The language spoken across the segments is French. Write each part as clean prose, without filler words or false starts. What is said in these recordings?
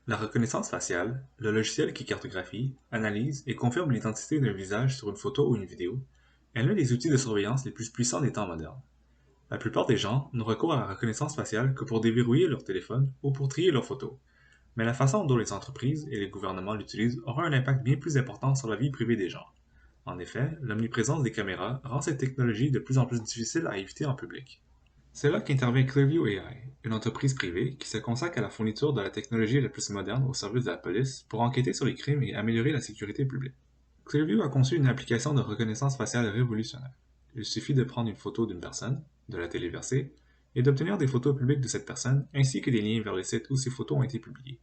La reconnaissance faciale, le logiciel qui cartographie, analyse et confirme l'identité d'un visage sur une photo ou une vidéo, est l'un des outils de surveillance les plus puissants des temps modernes. La plupart des gens n'ont recours à la reconnaissance faciale que pour déverrouiller leur téléphone ou pour trier leurs photos. Mais la façon dont les entreprises et les gouvernements l'utilisent aura un impact bien plus important sur la vie privée des gens. En effet, l'omniprésence des caméras rend cette technologie de plus en plus difficile à éviter en public. C'est là qu'intervient Clearview AI, une entreprise privée qui se consacre à la fourniture de la technologie la plus moderne au service de la police pour enquêter sur les crimes et améliorer la sécurité publique. Clearview a conçu une application de reconnaissance faciale révolutionnaire. Il suffit de prendre une photo d'une personne, de la téléverser, et d'obtenir des photos publiques de cette personne ainsi que des liens vers les sites où ces photos ont été publiées.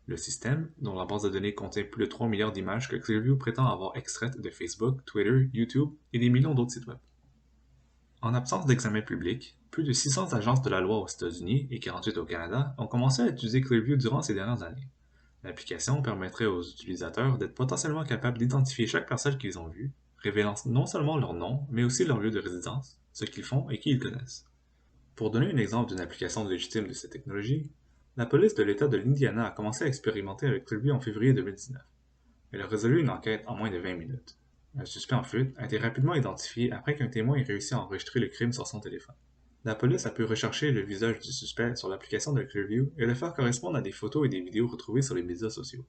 Le système, dont la base de données contient plus de 3 milliards d'images que Clearview prétend avoir extraites de Facebook, Twitter, YouTube et des millions d'autres sites web. En absence d'examen public, plus de 600 agences de la loi aux États-Unis et 48 au Canada ont commencé à utiliser Clearview durant ces dernières années. L'application permettrait aux utilisateurs d'être potentiellement capables d'identifier chaque personne qu'ils ont vue, révélant non seulement leur nom, mais aussi leur lieu de résidence, ce qu'ils font et qui ils connaissent. Pour donner un exemple d'une application légitime de cette technologie, la police de l'État de l'Indiana a commencé à expérimenter avec Clearview en février 2019. Elle a résolu une enquête en moins de 20 minutes. Un suspect en fuite a été rapidement identifié après qu'un témoin ait réussi à enregistrer le crime sur son téléphone. La police a pu rechercher le visage du suspect sur l'application de Clearview et le faire correspondre à des photos et des vidéos retrouvées sur les médias sociaux.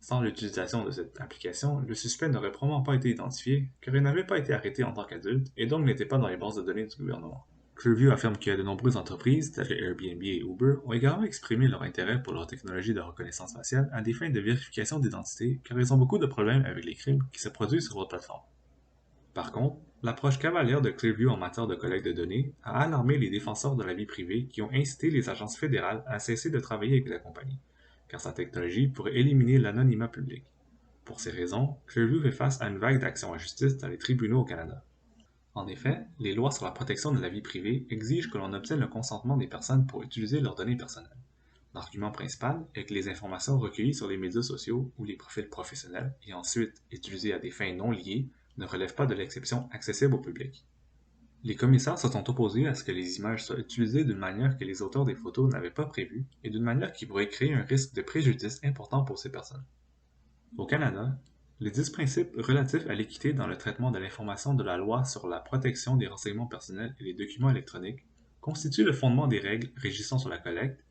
Sans l'utilisation de cette application, le suspect n'aurait probablement pas été identifié car il n'avait pas été arrêté en tant qu'adulte et donc n'était pas dans les bases de données du gouvernement. Clearview affirme que de nombreuses entreprises, telles que Airbnb et Uber, ont également exprimé leur intérêt pour leur technologie de reconnaissance faciale à des fins de vérification d'identité car ils ont beaucoup de problèmes avec les crimes qui se produisent sur leur plateforme. Par contre, l'approche cavalière de Clearview en matière de collecte de données a alarmé les défenseurs de la vie privée qui ont incité les agences fédérales à cesser de travailler avec la compagnie, car sa technologie pourrait éliminer l'anonymat public. Pour ces raisons, Clearview fait face à une vague d'actions en justice dans les tribunaux au Canada. En effet, les lois sur la protection de la vie privée exigent que l'on obtienne le consentement des personnes pour utiliser leurs données personnelles. L'argument principal est que les informations recueillies sur les médias sociaux ou les profils professionnels et ensuite utilisées à des fins non liées ne relèvent pas de l'exception accessible au public. Les commissaires se sont opposés à ce que les images soient utilisées d'une manière que les auteurs des photos n'avaient pas prévue et d'une manière qui pourrait créer un risque de préjudice important pour ces personnes. Au Canada, les 10 principes relatifs à l'équité dans le traitement de l'information de la loi sur la protection des renseignements personnels et des documents électroniques constituent le fondement des règles régissant sur la collecte,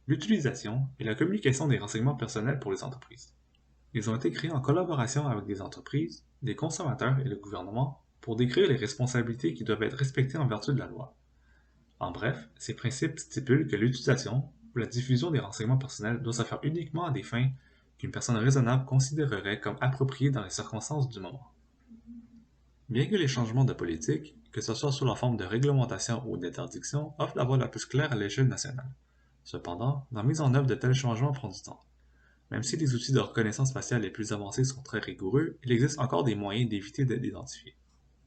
l'utilisation et la communication des renseignements personnels pour les entreprises. Ils ont été créés en collaboration avec des entreprises, des consommateurs et le gouvernement pour décrire les responsabilités qui doivent être respectées en vertu de la loi. En bref, ces principes stipulent que l'utilisation ou la diffusion des renseignements personnels doit se faire uniquement à des fins qu'une personne raisonnable considérerait comme appropriées dans les circonstances du moment. Bien que les changements de politique, que ce soit sous la forme de réglementation ou d'interdiction, offrent la voie la plus claire à l'échelle nationale. Cependant, la mise en œuvre de tels changements prend du temps. Même si les outils de reconnaissance faciale les plus avancés sont très rigoureux, il existe encore des moyens d'éviter d'être identifié.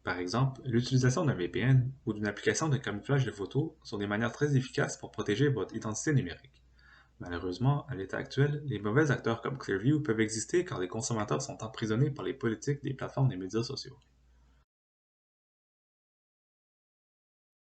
Par exemple, l'utilisation d'un VPN ou d'une application de camouflage de photos sont des manières très efficaces pour protéger votre identité numérique. Malheureusement, à l'état actuel, les mauvais acteurs comme Clearview peuvent exister car les consommateurs sont emprisonnés par les politiques des plateformes des médias sociaux.